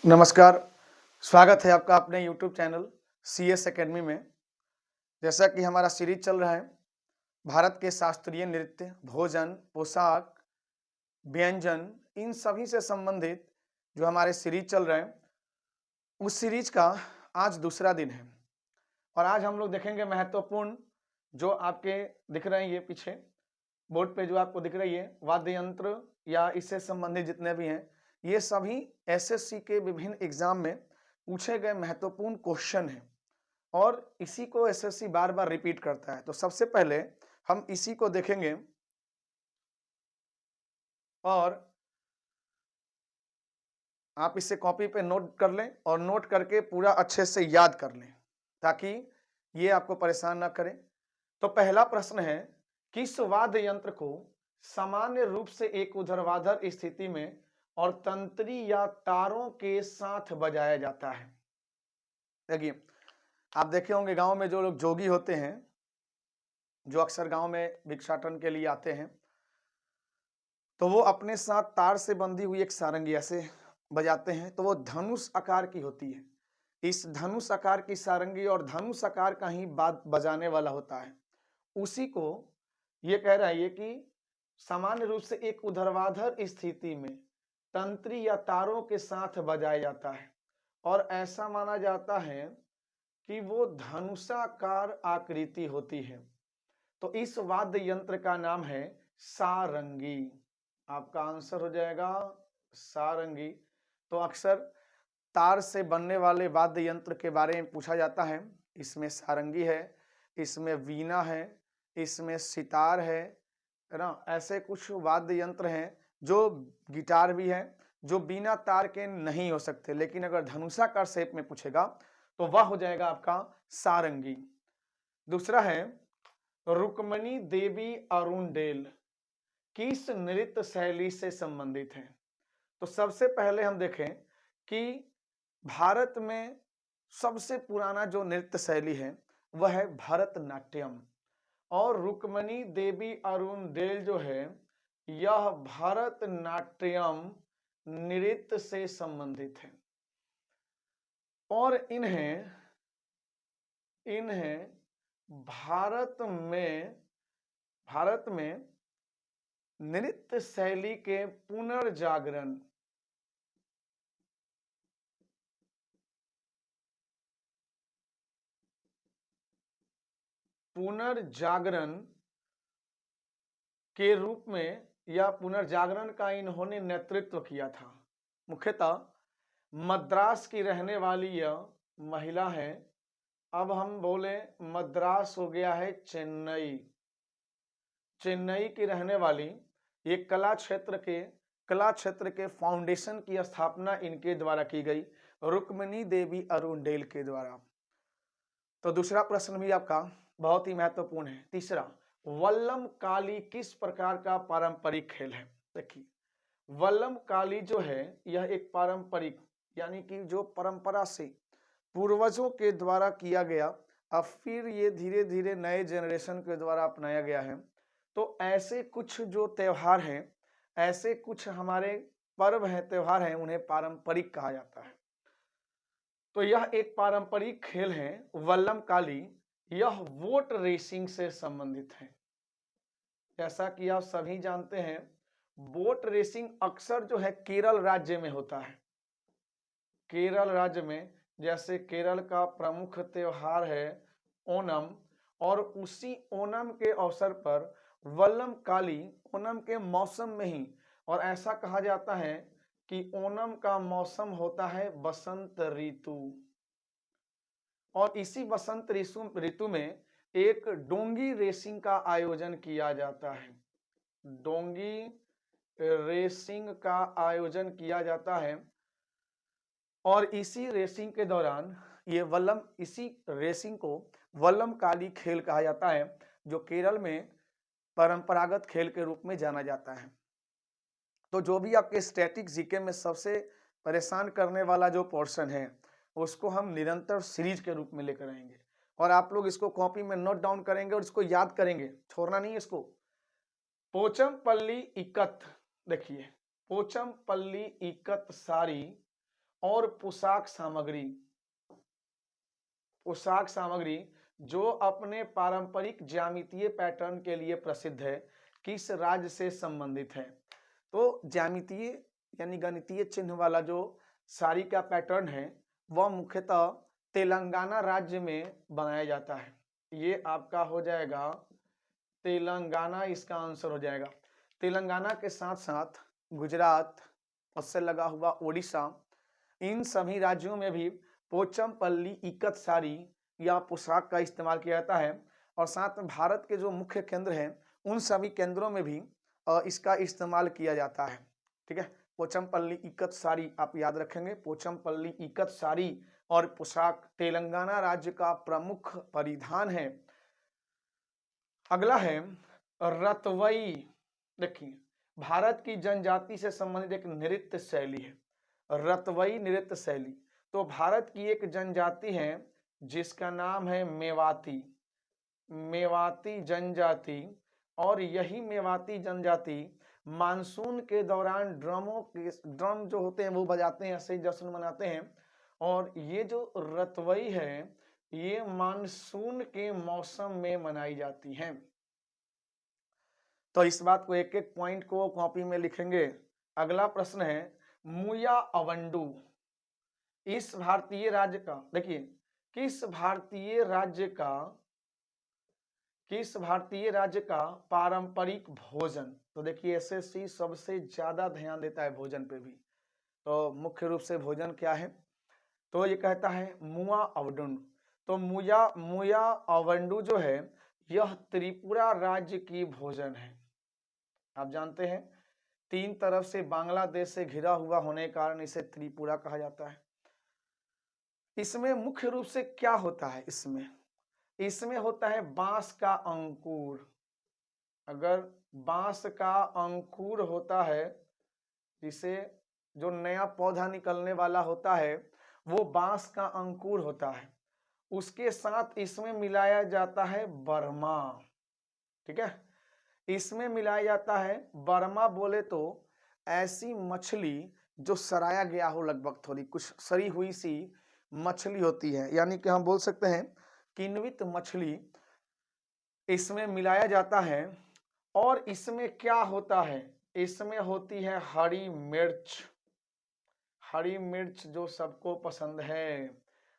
नमस्कार, स्वागत है आपका अपने यूट्यूब चैनल CS एकेडमी में। जैसा कि हमारा सीरीज चल रहा है, भारत के शास्त्रीय नृत्य, भोजन, पोशाक, व्यंजन, इन सभी से संबंधित जो हमारे सीरीज चल रहे हैं, उस सीरीज का आज दूसरा दिन है। और आज हम लोग देखेंगे महत्वपूर्ण जो आपके दिख रहे हैं ये पीछे बोर्ड पे जो आपको दिख रही है वाद्य यंत्र या इससे संबंधित जितने भी हैं, ये सभी एसएससी के विभिन्न एग्जाम में पूछे गए महत्वपूर्ण क्वेश्चन हैं और इसी को एसएससी बार बार रिपीट करता है। तो सबसे पहले हम इसी को देखेंगे और आप इसे कॉपी पे नोट कर लें और नोट करके पूरा अच्छे से याद कर लें ताकि ये आपको परेशान ना करें। तो पहला प्रश्न है, किस वाद्य यंत्र को सामान्य रूप से एक ऊर्ध्वाधर स्थिति में और तंत्री या तारों के साथ बजाया जाता है? देखिए, आप देखे होंगे गांव में जो लोग जोगी होते हैं, जो अक्सर गांव में भिक्षाटन के लिए आते हैं, तो वो अपने साथ तार से बंधी हुई एक सारंगी ऐसे बजाते हैं, तो वो धनुष आकार की होती है। इस धनुष आकार की सारंगी और धनुष आकार का ही बात बजाने वाला होता है। उसी को ये कह रहा है ये कि सामान्य रूप से एक ऊर्ध्वाधर स्थिति में तंत्री या तारों के साथ बजाया जाता है और ऐसा माना जाता है कि वो धनुषाकार आकृति होती है। तो इस वाद्य यंत्र का नाम है सारंगी। आपका आंसर हो जाएगा सारंगी। तो अक्सर तार से बनने वाले वाद्य यंत्र के बारे में पूछा जाता है। इसमें सारंगी है, इसमें वीणा है, इसमें सितार है ना। ऐसे कुछ वाद्य यंत्र हैं जो गिटार भी है, जो बिना तार के नहीं हो सकते, लेकिन अगर धनुषाकार शेप में पूछेगा तो वह हो जाएगा आपका सारंगी। दूसरा है, रुक्मणी देवी अरुणडेल किस नृत्य शैली से संबंधित है? तो सबसे पहले हम देखें कि भारत में सबसे पुराना जो नृत्य शैली है वह है भरतनाट्यम और रुक्मणी देवी अरुणडेल जो है यह भरतनाट्यम नृत्य से संबंधित है और इन्हें भारत में नृत्य शैली के पुनर्जागरण के रूप में या पुनर्जागरण का इन्होंने नेतृत्व किया था। मुख्यतः मद्रास की रहने वाली यह महिला है। अब हम बोले मद्रास हो गया है चेन्नई। चेन्नई की रहने वाली ये कला क्षेत्र के फाउंडेशन की स्थापना इनके द्वारा की गई, रुक्मिणी देवी अरुणडेल के द्वारा। तो दूसरा प्रश्न भी आपका बहुत ही महत्वपूर्ण है। तीसरा, वल्लम काली किस प्रकार का पारंपरिक खेल है? देखिए, वल्लम काली जो है यह एक पारंपरिक यानी कि जो परंपरा से पूर्वजों के द्वारा किया गया, अब फिर ये धीरे धीरे नए जनरेशन के द्वारा अपनाया गया है। तो ऐसे कुछ जो त्योहार हैं, ऐसे कुछ हमारे पर्व हैं, त्योहार हैं, उन्हें पारंपरिक कहा जाता है। तो यह एक पारंपरिक खेल है वल्लम काली। यह वोट रेसिंग से संबंधित है। जैसा कि आप सभी जानते हैं, बोट रेसिंग अक्सर जो है केरल राज्य में होता है। केरल राज्य में, जैसे केरल का प्रमुख त्योहार है ओणम, और उसी ओणम के अवसर पर वल्लम काली ओणम के मौसम में ही, और ऐसा कहा जाता है कि ओणम का मौसम होता है बसंत ऋतु, और इसी बसंत ऋतु में एक डोंगी रेसिंग का आयोजन किया जाता है। डोंगी रेसिंग का आयोजन किया जाता है और इसी रेसिंग के दौरान इसी रेसिंग को वल्लम काली खेल कहा जाता है, जो केरल में परंपरागत खेल के रूप में जाना जाता है। तो जो भी आपके स्टैटिक जीके में सबसे परेशान करने वाला जो पोर्शन है, उसको हम निरंतर सीरीज के रूप में लेकर आएंगे और आप लोग इसको कॉपी में नोट डाउन करेंगे और इसको याद करेंगे, छोड़ना नहीं इसको। पोचमपल्ली इकत, देखिए पोचमपल्ली इकत सारी और पोशाक सामग्री जो अपने पारंपरिक ज्यामितीय पैटर्न के लिए प्रसिद्ध है किस राज्य से संबंधित है? तो ज्यामितीय यानी गणितीय चिन्ह वाला जो साड़ी का पैटर्न है वह मुख्यतः तेलंगाना राज्य में बनाया जाता है। ये आपका हो जाएगा तेलंगाना, इसका आंसर हो जाएगा। तेलंगाना के साथ साथ गुजरात, उससे लगा हुआ ओडिशा, इन सभी राज्यों में भी पोचमपल्ली इकत साड़ी या पोशाक का इस्तेमाल किया जाता है। और साथ में भारत के जो मुख्य केंद्र हैं उन सभी केंद्रों में भी इसका इस्तेमाल किया जाता है। ठीक है, पोचमपल्ली इकत साड़ी आप याद रखेंगे। पोचमपल्ली इकत साड़ी और पोशाक तेलंगाना राज्य का प्रमुख परिधान है। अगला है रतवई। देखिए, भारत की जनजाति से संबंधित एक नृत्य शैली है रतवई नृत्य शैली। तो भारत की एक जनजाति है जिसका नाम है मेवाती जनजाति। और यही मेवाती जनजाति मानसून के दौरान ड्रम जो होते हैं वो बजाते हैं, ऐसे जश्न मनाते हैं। और ये जो रतवई है ये मानसून के मौसम में मनाई जाती है। तो इस बात को एक एक पॉइंट को कॉपी में लिखेंगे। अगला प्रश्न है मुया अवंडू इस भारतीय राज्य का, देखिए किस भारतीय राज्य का पारंपरिक भोजन। तो देखिए एसएससी सबसे ज्यादा ध्यान देता है भोजन पे भी। तो मुख्य रूप से भोजन क्या है, तो ये कहता है मुआ अवडुन। तो मुया अवंडू जो है यह त्रिपुरा राज्य की भोजन है। आप जानते हैं 3 तरफ से बांग्लादेश से घिरा हुआ होने के कारण इसे त्रिपुरा कहा जाता है। इसमें मुख्य रूप से क्या होता है, इसमें होता है बांस का अंकुर। अगर बांस का अंकुर होता है, जिसे जो नया पौधा निकलने वाला होता है वो बांस का अंकुर होता है, उसके साथ इसमें मिलाया जाता है बर्मा। ठीक है, इसमें मिलाया जाता है बर्मा। बोले तो ऐसी मछली जो सराया गया हो, लगभग थोड़ी कुछ सरी हुई सी मछली होती है, यानी कि हम बोल सकते हैं किण्वित मछली इसमें मिलाया जाता है। और इसमें क्या होता है, इसमें होती है हरी मिर्च जो सबको पसंद है।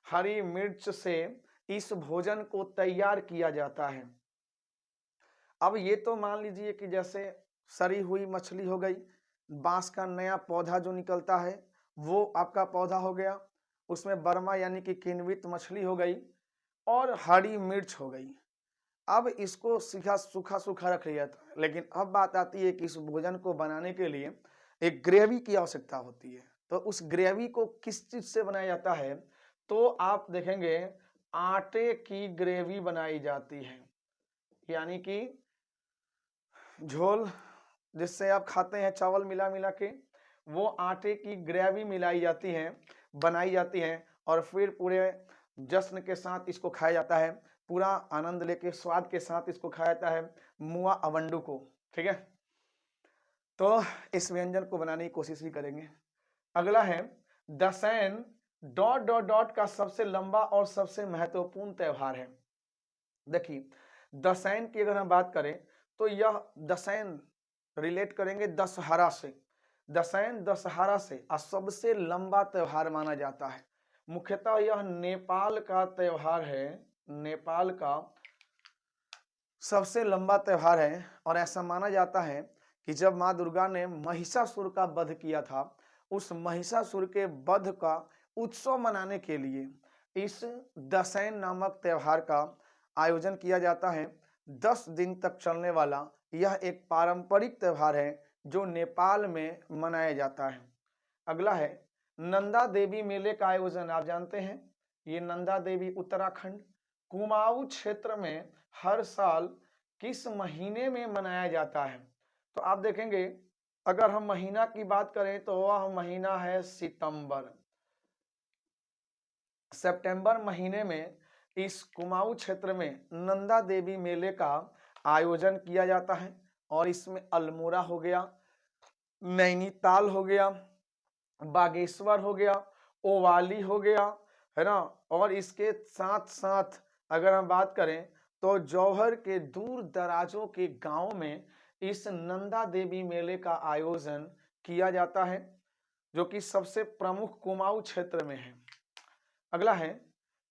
हरी मिर्च से इस भोजन को तैयार किया जाता है। अब ये तो मान लीजिए कि जैसे सरी हुई मछली हो गई, बांस का नया पौधा जो निकलता है वो आपका पौधा हो गया, उसमें बर्मा यानी कि किण्वित मछली हो गई और हरी मिर्च हो गई। अब इसको सूखा रख लिया जाता है। लेकिन अब बात आती है कि इस भोजन को बनाने के लिए एक ग्रेवी की आवश्यकता होती है। तो उस ग्रेवी को किस चीज से बनाया जाता है, तो आप देखेंगे आटे की ग्रेवी बनाई जाती है। यानी कि झोल जिससे आप खाते हैं चावल मिला के, वो आटे की ग्रेवी मिलाई जाती है, बनाई जाती है और फिर पूरे जश्न के साथ इसको खाया जाता है। पूरा आनंद लेके स्वाद के साथ इसको खाया जाता है मुआ अवंडू को। ठीक है, तो इस व्यंजन को बनाने की कोशिश भी करेंगे। अगला है दसैन डॉट डॉट डॉट का सबसे लंबा और सबसे महत्वपूर्ण त्योहार है। देखिए दसैन की अगर हम बात करें तो यह दसैन रिलेट करेंगे दशहरा से। दसैन दशहरा से सबसे लंबा त्योहार माना जाता है। मुख्यतः यह नेपाल का त्योहार है, नेपाल का सबसे लंबा त्योहार है। और ऐसा माना जाता है कि जब माँ दुर्गा ने महिषासुर का वध किया था, उस महिषासुर के वध का उत्सव मनाने के लिए इस दसैन नामक त्योहार का आयोजन किया जाता है। 10 दिन तक चलने वाला यह एक पारंपरिक त्योहार है जो नेपाल में मनाया जाता है। अगला है नंदा देवी मेले का आयोजन। आप जानते हैं ये नंदा देवी उत्तराखंड कुमाऊं क्षेत्र में हर साल किस महीने में मनाया जाता है। तो आप देखेंगे अगर हम महीना की बात करें तो वह महीना है सितंबर महीने में इस कुमाऊं क्षेत्र में नंदा देवी मेले का आयोजन किया जाता है। और इसमें अल्मोड़ा हो गया, नैनीताल हो गया, बागेश्वर हो गया ओवाली हो गया, है ना। और इसके साथ साथ अगर हम बात करें तो जौहर के दूर दराजों के गांव में इस नंदा देवी मेले का आयोजन किया जाता है, जो कि सबसे प्रमुख कुमाऊं क्षेत्र में है। अगला है,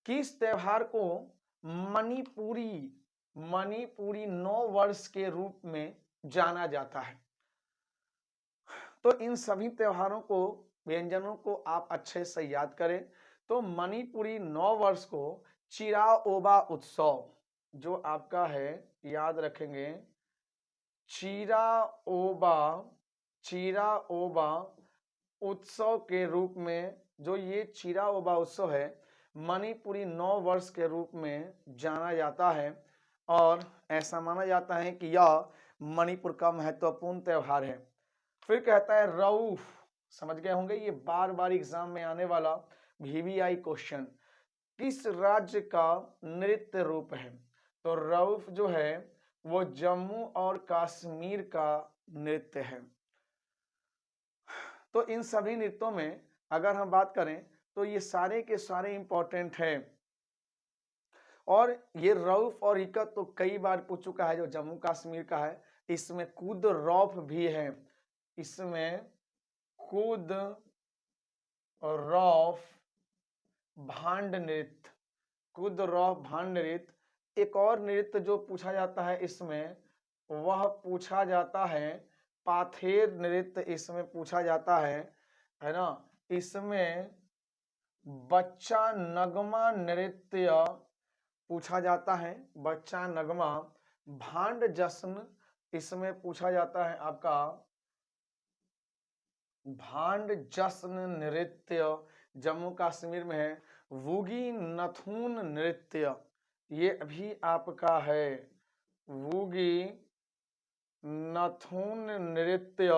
किस त्योहार को मणिपुरी मणिपुरी नव वर्ष के रूप में जाना जाता है? तो इन सभी त्योहारों को, व्यंजनों को आप अच्छे से याद करें। तो मणिपुरी नव वर्ष को चिराओबा उत्सव, जो आपका है, याद रखेंगे, चिराओबा चिराओबा उत्सव के रूप में, जो ये चिराओबा उत्सव है, मणिपुरी नव वर्ष के रूप में जाना जाता है। और ऐसा माना जाता है कि यह मणिपुर का महत्वपूर्ण त्योहार है। फिर कहता है रऊफ, समझ गए होंगे, ये बार बार एग्जाम में आने वाला वीवीआई क्वेश्चन, किस राज्य का नृत्य रूप है? तो रऊफ जो है वो जम्मू और कश्मीर का नृत्य है। तो इन सभी नृत्यों में अगर हम बात करें तो ये सारे के सारे इंपॉर्टेंट है। और ये रऊफ और हिकत तो कई बार पूछ चुका है, जो जम्मू कश्मीर का है। इसमें कूद रौफ भी है, इसमें कूद रौफ भांड नृत्य, कूद रौफ भांड नृत्य। एक और नृत्य जो पूछा जाता है इसमें, वह पूछा जाता है पाथेर नृत्य, इसमें पूछा जाता है ना। इसमें बच्चा नगमा नृत्य पूछा जाता है, बच्चा नगमा। भांड जश्न, इसमें पूछा जाता है आपका भांड जश्न नृत्य, जम्मू कश्मीर में है। वूगी नथुन नृत्य, ये भी आपका है, वूगी नथुन नृत्य,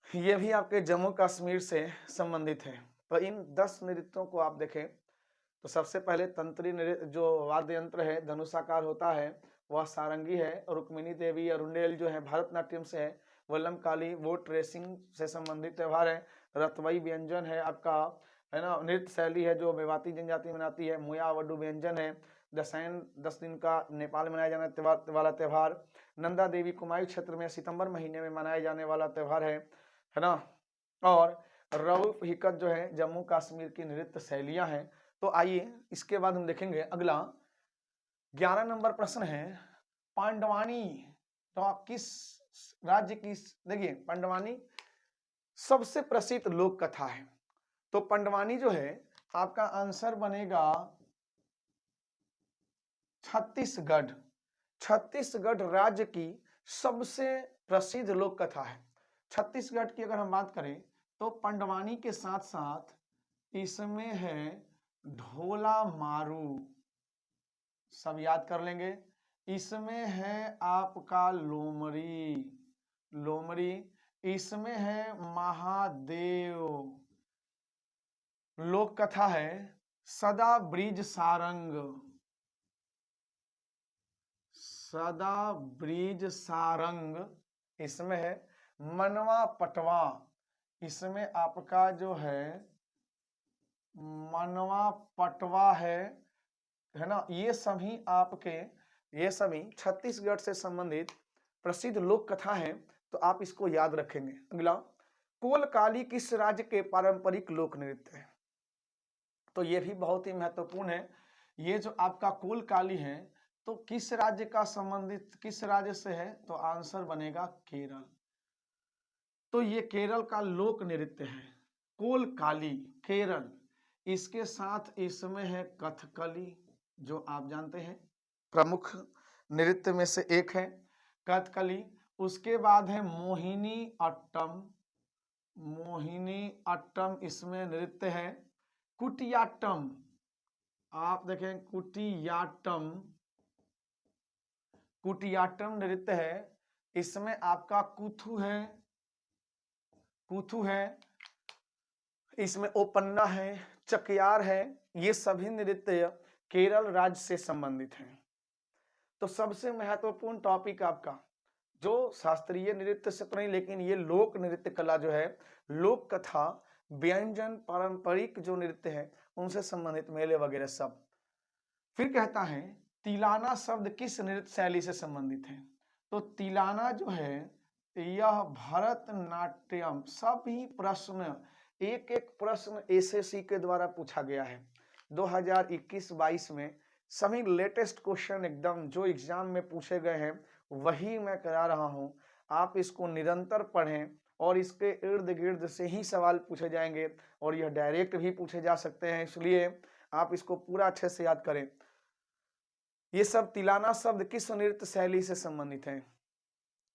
ये भी आपके जम्मू कश्मीर से संबंधित है। तो इन 10 नृत्यों को आप देखें तो सबसे पहले तंत्री नृत्य, जो वाद्य यंत्र है धनुषाकार होता है, वह सारंगी है। रुक्मिणी देवी अरुंडेल जो है भरतनाट्यम से है। वल्लम काली वो ट्रेसिंग से संबंधित त्यौहार है। रतवई व्यंजन है आपका, है ना, नृत्य शैली है जो मेवाती जनजाति मनाती है। मुया वडू व्यंजन है। दशैन 10 दिन का नेपाल में मनाया जाने वाला त्यौहार। नंदा देवी कुमायूं क्षेत्र में सितंबर महीने में मनाए जाने वाला त्यौहार है ना। और रऊफ हिकत जो है जम्मू कश्मीर की नृत्य शैलियां हैं। तो आइए इसके बाद हम देखेंगे अगला 11 नंबर प्रश्न है, पांडवानी तो किस राज्य की, देखिए पांडवानी सबसे प्रसिद्ध लोक कथा है। तो पांडवानी जो है आपका आंसर बनेगा छत्तीसगढ़। छत्तीसगढ़ राज्य की सबसे प्रसिद्ध लोक कथा है। छत्तीसगढ़ की अगर हम बात करें तो पांडवानी के साथ साथ इसमें है ढोला मारू, सब याद कर लेंगे। इसमें है आपका लोमड़ी, लोमड़ी। इसमें है महादेव। लोक कथा है सदा ब्रिज सारंग, सदा ब्रिज सारंग। इसमें है मनवा पटवा, इसमें आपका जो है मनवा पटवा है ना। ये सभी आपके, ये सभी छत्तीसगढ़ से संबंधित प्रसिद्ध लोक कथा है। तो आप इसको याद रखेंगे। अगला, कोलकाली किस राज्य के पारंपरिक लोक नृत्य है? तो ये भी बहुत ही महत्वपूर्ण है। ये जो आपका कोलकाली है तो किस राज्य का संबंधित, किस राज्य से है? तो आंसर बनेगा केरल। तो ये केरल का लोक नृत्य है कोलकाली, केरल। इसके साथ इसमें है कथकली, जो आप जानते हैं प्रमुख नृत्य में से एक है कथकली। उसके बाद है मोहिनी अट्टम, मोहिनी अट्टम इसमें नृत्य है। कुटियाट्टम, आप देखें कुटियाट्टम, कुटियाट्टम नृत्य है। इसमें आपका कुथु है, कुथु है। इसमें ओपन्ना है, चकयार है। ये सभी नृत्य केरल राज्य से संबंधित हैं। तो सबसे महत्वपूर्ण टॉपिक आपका जो शास्त्रीय नृत्य से तो नहीं, लेकिन ये लोक नृत्य कला जो है, लोक कथा व्यंजन, पारंपरिक जो नृत्य है उनसे संबंधित मेले वगैरह सब। फिर कहता है तिलाना शब्द किस नृत्य शैली से संबंधित है? तो तिलाना जो है यह भरतनाट्यम, सभी प्रश्न एक एक प्रश्न एसएससी के द्वारा पूछा गया है 2021-22 में। सभी लेटेस्ट क्वेश्चन एकदम जो एग्जाम में पूछे गए हैं वही मैं करा रहा हूं। आप इसको निरंतर पढ़ें और इसके इर्द गिर्द से ही सवाल पूछे जाएंगे और यह डायरेक्ट भी पूछे जा सकते हैं, इसलिए आप इसको पूरा अच्छे से याद करें। ये सब तिलाना शब्द किस नृत्य शैली से संबंधित है?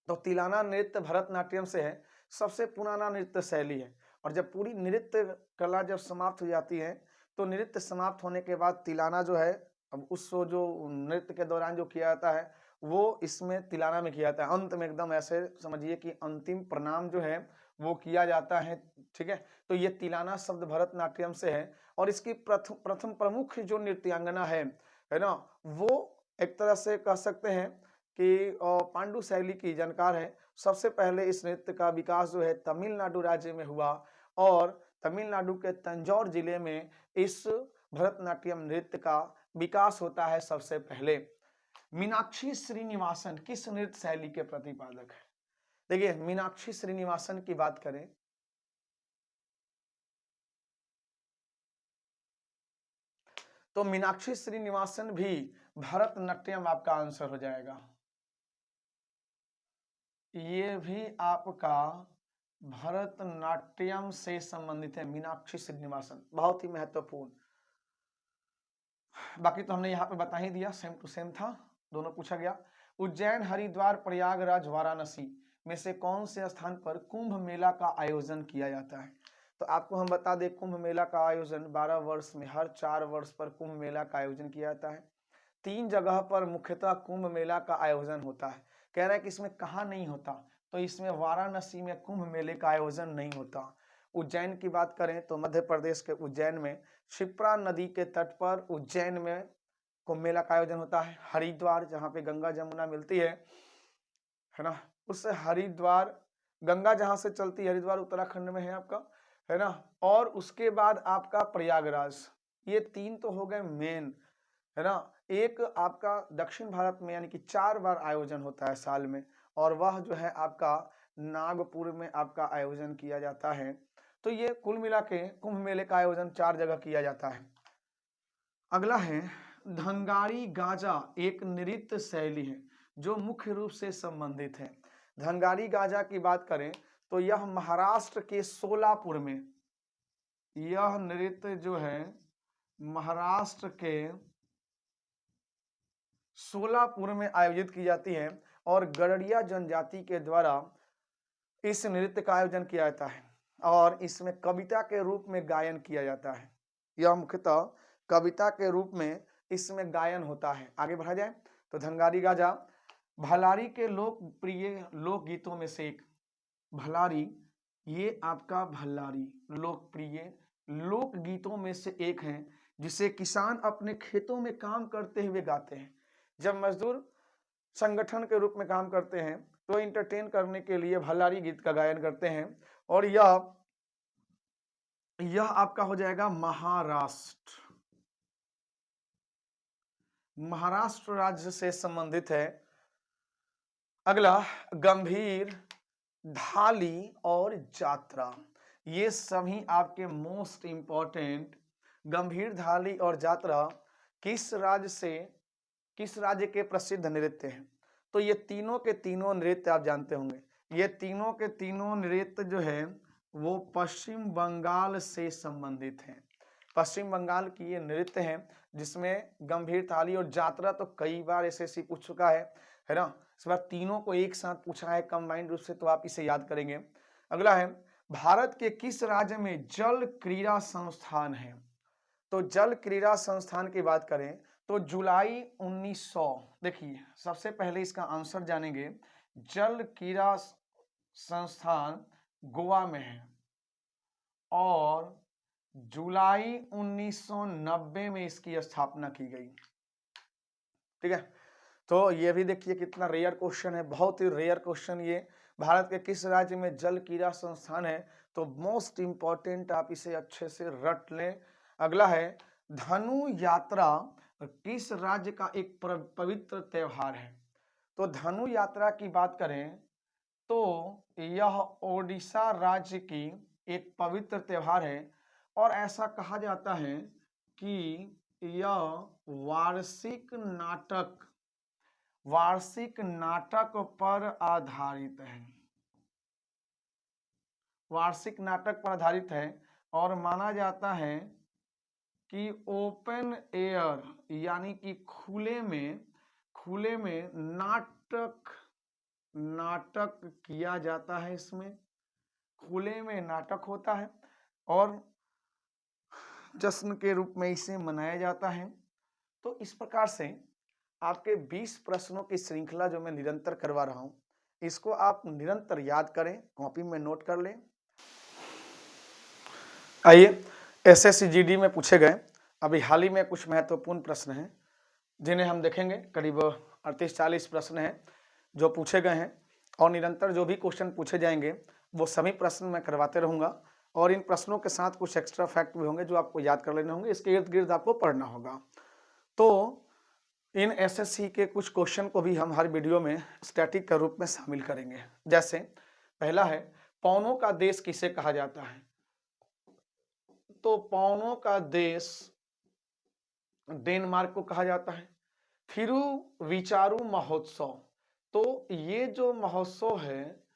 तो तिलाना नृत्य भरतनाट्यम से है, सबसे पुराना नृत्य शैली है। और जब पूरी नृत्य कला जब समाप्त हो जाती है तो नृत्य समाप्त होने के बाद तिलाना जो है, अब उस जो नृत्य के दौरान जो किया जाता है वो इसमें तिलाना में किया जाता है। अंत में एकदम ऐसे समझिए कि अंतिम प्रणाम जो है वो किया जाता है, ठीक है। तो ये तिलाना शब्द भरतनाट्यम से है और इसकी प्रथम प्रमुख जो नृत्यांगना है ना, वो एक तरह से कह सकते हैं कि पांडु शैली की जानकार है। सबसे पहले इस नृत्य का विकास जो है तमिलनाडु राज्य में हुआ और तमिलनाडु के तंजौर जिले में इस भरतनाट्यम नृत्य का विकास होता है सबसे पहले। मीनाक्षी श्रीनिवासन किस नृत्य शैली के प्रतिपादक है? देखिए मीनाक्षी श्रीनिवासन की बात करें तो मीनाक्षी श्रीनिवासन भी भरतनाट्यम आपका आंसर हो जाएगा। ये भी आपका भरतनाट्यम से संबंधित है, मीनाक्षी श्रीनिवासन, बहुत ही महत्वपूर्ण। बाकी तो हमने यहाँ पे बता ही दिया, सेम टू सेम था, दोनों पूछा गया। उज्जैन, हरिद्वार, प्रयागराज, वाराणसी में से कौन से स्थान पर कुंभ मेला का आयोजन किया जाता है? तो आपको हम बता दें कुंभ मेला का आयोजन 12 वर्ष में हर 4 वर्ष पर कुंभ मेला का आयोजन किया जाता है। 3 जगह पर मुख्यतः कुंभ मेला का आयोजन होता है। कह रहा है कि इसमें कहाँ नहीं होता, तो इसमें वाराणसी में कुंभ मेले का आयोजन नहीं होता। उज्जैन की बात करें तो मध्य प्रदेश के उज्जैन में क्षिप्रा नदी के तट पर उज्जैन में कुंभ मेला का आयोजन होता है। हरिद्वार जहाँ पे गंगा जमुना मिलती है ना, उस हरिद्वार गंगा जहाँ से चलती है, हरिद्वार उत्तराखंड में है आपका, है ना। और उसके बाद आपका प्रयागराज, ये 3 तो हो गए मेन, है ना। एक आपका दक्षिण भारत में यानी कि 4 बार आयोजन होता है साल में, और वह जो है आपका नागपुर में आपका आयोजन किया जाता है। तो ये कुल मिला के कुंभ मेले का आयोजन 4 जगह किया जाता है। अगला है धंगारी गाजा, एक नृत्य शैली है जो मुख्य रूप से संबंधित है। धंगारी गाजा की बात करें तो यह महाराष्ट्र के सोलापुर में, यह नृत्य जो है महाराष्ट्र के सोलापुर में आयोजित की जाती है और गड़रिया जनजाति के द्वारा इस नृत्य का आयोजन किया जाता है और इसमें कविता के रूप में गायन किया जाता है। यह मुख्यतः कविता के रूप में इसमें गायन होता है। आगे बढ़ा जाए तो धंगारी गाजा भलारी के लोकप्रिय लोकगीतों में से एक, भलारी ये आपका भल्लारी लोकप्रिय लोकगीतों में से एक है जिसे किसान अपने खेतों में काम करते हुए गाते हैं। जब मजदूर संगठन के रूप में काम करते हैं तो इंटरटेन करने के लिए भल्लारी गीत का गायन करते हैं और यह आपका हो जाएगा महाराष्ट्र, महाराष्ट्र राज्य से संबंधित है। अगला गंभीर, धाली और जात्रा, ये सभी आपके मोस्ट इंपॉर्टेंट। गंभीर, धाली और जात्रा किस राज्य के प्रसिद्ध नृत्य हैं? तो ये तीनों के तीनों नृत्य आप जानते होंगे, ये तीनों के तीनों नृत्य जो है वो पश्चिम बंगाल से संबंधित हैं। पश्चिम बंगाल की ये नृत्य हैं जिसमें गंभीर, थाली और जात्रा तो कई बार एसएससी पूछ चुका है ना। इस बार तीनों को एक साथ पूछा है कंबाइंड रूप से, तो आप इसे याद करेंगे। अगला है भारत के किस राज्य में जल क्रीड़ा संस्थान है? तो जल क्रीड़ा संस्थान की बात करें तो जुलाई 1900, देखिए सबसे पहले इसका आंसर जानेंगे। जल क्रीड़ा संस्थान गोवा में है और जुलाई 1990 में इसकी स्थापना की गई, ठीक है। तो ये भी देखिए कितना रेयर क्वेश्चन है, बहुत ही रेयर क्वेश्चन ये भारत के किस राज्य में जल क्रीड़ा संस्थान है? तो मोस्ट इंपॉर्टेंट, आप इसे अच्छे से रट लें। अगला है, धनु यात्रा किस राज्य का एक पवित्र त्योहार है? तो धनु यात्रा की बात करें तो यह ओडिशा राज्य की एक पवित्र त्योहार है और ऐसा कहा जाता है कि यह वार्षिक नाटक पर आधारित है। वार्षिक नाटक पर आधारित है और माना जाता है कि ओपन एयर यानी कि खुले में नाटक किया जाता है। इसमें खुले में नाटक होता है और जश्न के रूप में इसे मनाया जाता है। तो इस प्रकार से आपके 20 प्रश्नों की श्रृंखला जो मैं निरंतर करवा रहा हूं, इसको आप निरंतर याद करें, कॉपी में नोट कर लें। आइए, एसएससी जीडी में पूछे गए अभी हाल ही में कुछ महत्वपूर्ण प्रश्न हैं जिन्हें हम देखेंगे। करीब 38-40 प्रश्न हैं जो पूछे गए हैं और निरंतर जो भी क्वेश्चन पूछे जाएंगे वो सभी प्रश्न मैं करवाते रहूंगा और इन प्रश्नों के साथ कुछ एक्स्ट्रा फैक्ट भी होंगे जो आपको याद कर लेने होंगे। इसके इर्द गिर्द आपको पढ़ना होगा। तो इन एसएससी के कुछ क्वेश्चन को भी हम हर वीडियो में स्टैटिक के रूप में शामिल करेंगे। जैसे पहला है, पौनों का देश किसे कहा जाता है? तो पौनों का देश डेनमार्क को कहा जाता है। थिरुविचारू महोत्सव, तो ये जो महोत्सव है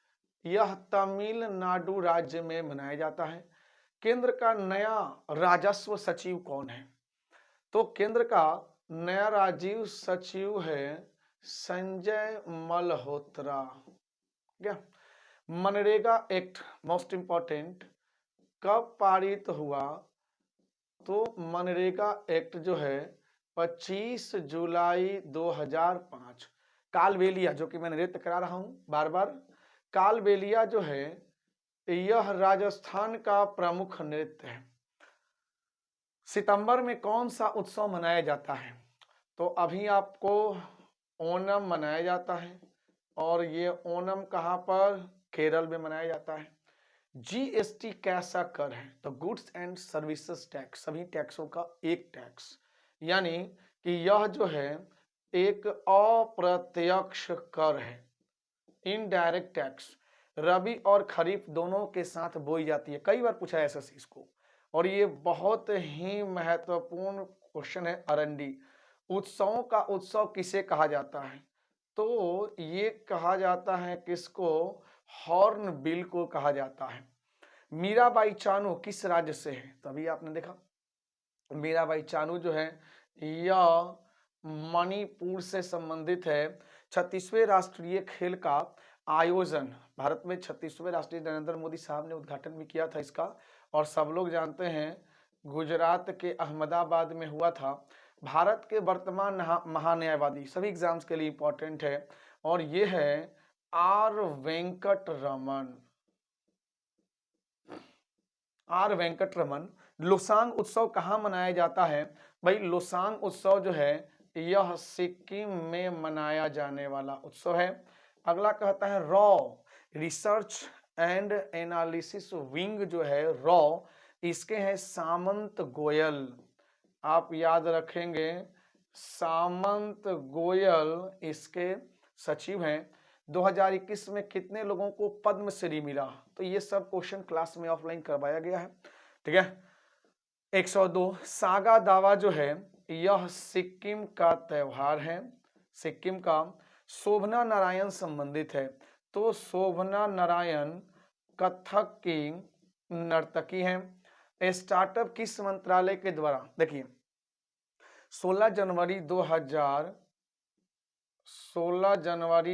यह तमिलनाडु राज्य में मनाया जाता है। केंद्र का नया राजस्व सचिव कौन है? तो केंद्र का नया राजीव सचिव है संजय मल्होत्रा। क्या? मनरेगा एक्ट मोस्ट इंपॉर्टेंट कब पारित हुआ? तो मनरेगा एक्ट जो है 25 जुलाई 2005। कालबेलिया, जो कि मैं नृत्य करा रहा हूं बार बार, कालबेलिया जो है यह राजस्थान का प्रमुख नृत्य है। सितंबर में कौन सा उत्सव मनाया जाता है? तो अभी आपको ओणम मनाया जाता है और ये ओणम कहां पर? केरल में मनाया जाता है। जीएसटी कैसा कर है? तो गुड्स एंड सर्विसेज टैक्स, सभी टैक्सों का एक टैक्स, यानी कि यह जो है एक अप्रत्यक्ष कर है, इनडायरेक्ट टैक्स। रबी और खरीफ दोनों के साथ बोई जाती है। कई बार पूछा है एसएससी इसको और ये बहुत ही महत्वपूर्ण क्वेश्चन है। अरंडी, उत्सवों का उत्सव किसे कहा जाता है? तो ये कहा जाता है किसको? हॉर्न बिल को कहा जाता है। मीराबाई चानू किस राज्य से है? तभी आपने देखा मीराबाई चानू जो है यह मणिपुर से संबंधित है। 36वें राष्ट्रीय खेल का आयोजन भारत में 36वें राष्ट्रीय नरेंद्र मोदी साहब ने उद्घाटन भी किया था इसका, और सब लोग जानते हैं गुजरात के अहमदाबाद में हुआ था। भारत के वर्तमान महान्यायवादी, सभी एग्जाम्स के लिए इंपॉर्टेंट है, और ये है आर वेंकट रमन। आर वेंकट रमन। लोसांग उत्सव कहाँ मनाया जाता है? भाई लोसांग उत्सव जो है यह सिक्किम में मनाया जाने वाला उत्सव है। अगला कहता है raw research and analysis wing जो है रॉ, इसके हैं सामंत गोयल। आप याद रखेंगे सामंत गोयल इसके सचिव हैं। 2021 में कितने लोगों को पद्मश्री मिला? तो ये सब क्वेश्चन क्लास में ऑफलाइन करवाया गया है, ठीक है। 102 सागा दावा जो है यह सिक्किम का त्योहार है। सिक्किम का शोभना नारायण संबंधित है। तो शोभना नारायण कथक की नर्तकी हैं। स्टार्टअप किस मंत्रालय के द्वारा? देखिए 16 जनवरी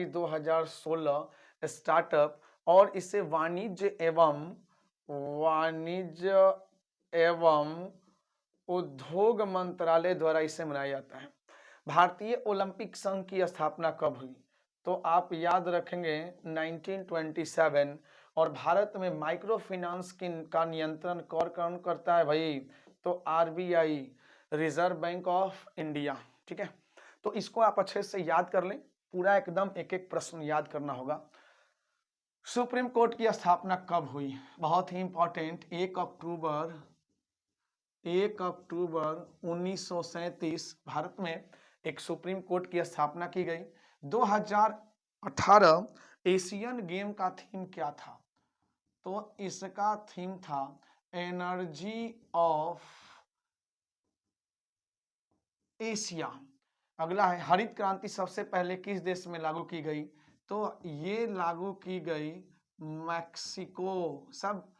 2016 स्टार्टअप, और इसे वाणिज्य एवं उद्योग मंत्रालय द्वारा इसे मनाया जाता है। भारतीय ओलंपिक संघ की स्थापना कब हुई? तो आप याद रखेंगे 1927। और भारत में माइक्रो फाइनेंस का नियंत्रण कौन करता है भाई? तो RBI, reserve bank of India, ठीक है। तो इसको आप अच्छे से याद कर लें, पूरा एकदम एक एक प्रश्न याद करना होगा। सुप्रीम कोर्ट की स्थापना कब हुई? बहुत ही इंपॉर्टेंट, 1 अक्टूबर 1937 भारत में एक सुप्रीम कोर्ट की स्थापना की गई। 2018 एशियन गेम का थीम क्या था? तो इसका थीम था एनर्जी ऑफ एशिया। अगला है, हरित क्रांति सबसे पहले किस देश में लागू की गई? तो ये लागू की गई मैक्सिको। सब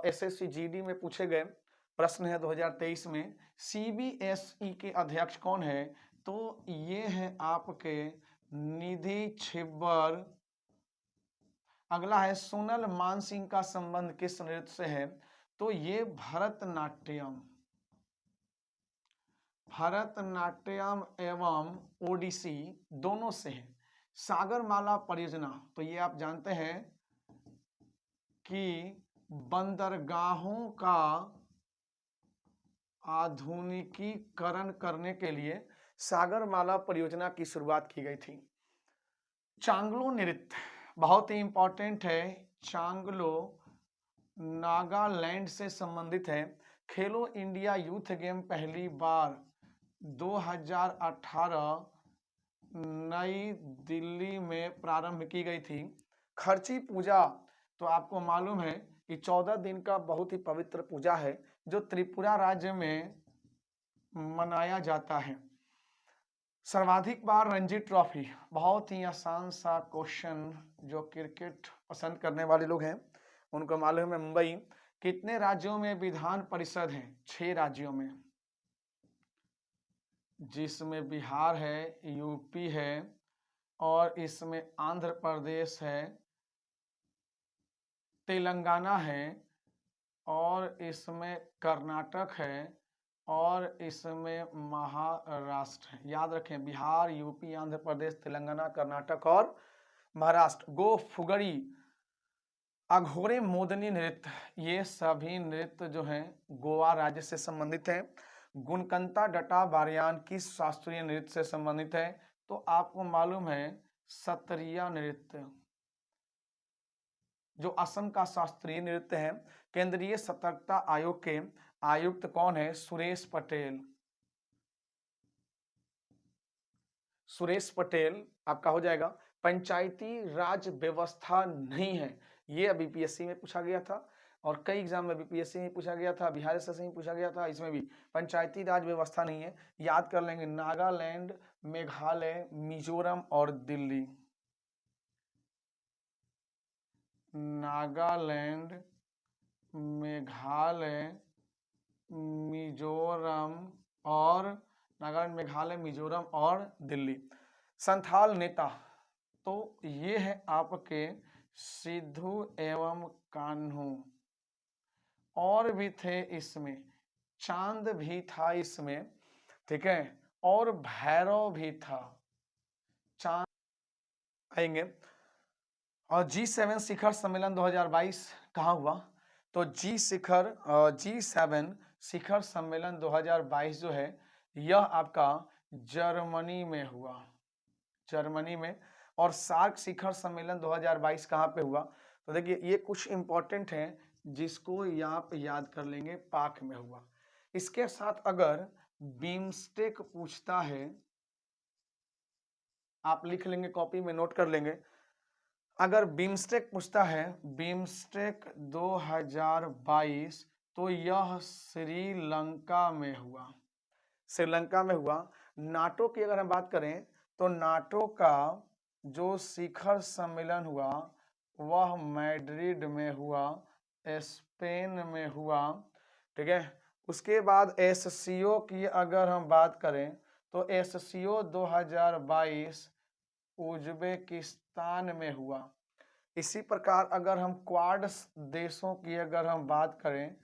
एसएससी जीडी में पूछे गए प्रश्न है 2023 में। सीबीएसई के अध्यक्ष कौन है? तो ये है आपके निधि छिब्बर। अगला है, सोनल मानसिंह का संबंध किस नृत्य से है? तो ये भरतनाट्यम एवं ओडिसी दोनों से है। सागरमाला परियोजना, तो ये आप जानते हैं कि बंदरगाहों का आधुनिकीकरण करने के लिए सागरमाला परियोजना की शुरुआत की गई थी। चांगलो नृत्य बहुत ही इंपॉर्टेंट है। चांगलो नागालैंड से संबंधित है। खेलो इंडिया यूथ गेम पहली बार 2018 नई दिल्ली में प्रारंभ की गई थी। खर्ची पूजा, तो आपको मालूम है कि 14 दिन का बहुत ही पवित्र पूजा है जो त्रिपुरा राज्य में मनाया जाता है। सर्वाधिक बार रणजी ट्रॉफी, बहुत ही आसान सा क्वेश्चन, जो क्रिकेट पसंद करने वाले लोग हैं उनको मालूम है। मुंबई कितने राज्यों में विधान परिषद है? 6 राज्यों में, जिसमें बिहार है, यूपी है, और इसमें आंध्र प्रदेश है, तेलंगाना है, और इसमें कर्नाटक है, और इसमें महाराष्ट्र है। याद रखें, बिहार, यूपी, आंध्र प्रदेश, तेलंगाना, कर्नाटक और महाराष्ट्र। गो फुगड़ी, अघोरे मोदनी नृत्य, ये सभी नृत्य जो हैं गोवा राज्य से संबंधित हैं। गुणकंता डटा बारयान किस शास्त्रीय नृत्य से संबंधित है? तो आपको मालूम है सत्रिया नृत्य, जो असम का शास्त्रीय नृत्य है। केंद्रीय सतर्कता आयोग के आयुक्त कौन है? सुरेश पटेल। सुरेश पटेल आपका हो जाएगा। पंचायती राज व्यवस्था नहीं है, ये अभी बीपीएससी में पूछा गया था और कई एग्जाम में बीपीएससी में पूछा गया था, बिहार से ही पूछा गया था। इसमें भी पंचायती राज व्यवस्था नहीं है, याद कर लेंगे। नागालैंड, मेघालय, मिजोरम और दिल्ली। नागालैंड, मेघालय, मिजोरम और दिल्ली। संथाल नेता, तो ये है आपके सिद्धू एवं कान्हू। और भी थे इसमें, चांद भी था इसमें, ठीक है, और भैरव भी था। चांद आएंगे। और G7 शिखर सम्मेलन 2022 कहाँ हुआ? तो G7 शिखर सम्मेलन 2022 जो है यह आपका जर्मनी में हुआ, जर्मनी में। और सार्क शिखर सम्मेलन 2022 कहाँ पे हुआ? तो देखिए ये कुछ इंपॉर्टेंट हैं जिसको आप याद कर लेंगे, पाक में हुआ। इसके साथ अगर बिम्स्टेक पूछता है, आप लिख लेंगे, कॉपी में नोट कर लेंगे। अगर बिम्स्टेक पूछता है, बिम्स्टेक 2022, तो यह श्रीलंका में हुआ, श्रीलंका में हुआ। नाटो की अगर हम बात करें तो नाटो का जो शिखर सम्मेलन हुआ वह मैड्रिड में हुआ, स्पेन में हुआ, ठीक है। उसके बाद एससीओ की अगर हम बात करें तो एससीओ 2022 उज्बेकिस्तान में हुआ। इसी प्रकार अगर हम क्वाड देशों की अगर हम बात करें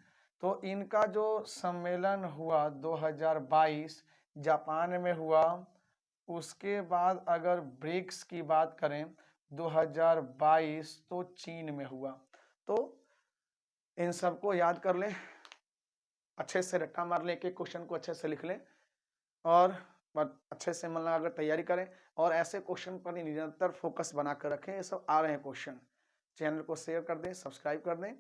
तो इनका जो सम्मेलन हुआ 2022 जापान में हुआ। उसके बाद अगर ब्रिक्स की बात करें 2022 तो चीन में हुआ। तो इन सबको याद कर लें, अच्छे से रट्टा मार लें, एक एक क्वेश्चन को अच्छे से लिख लें और अच्छे से मन लगाकर तैयारी करें और ऐसे क्वेश्चन पर ही निरंतर फोकस बनाकर रखें। ये सब आ रहे हैं क्वेश्चन। चैनल को शेयर कर दें, सब्सक्राइब कर दें।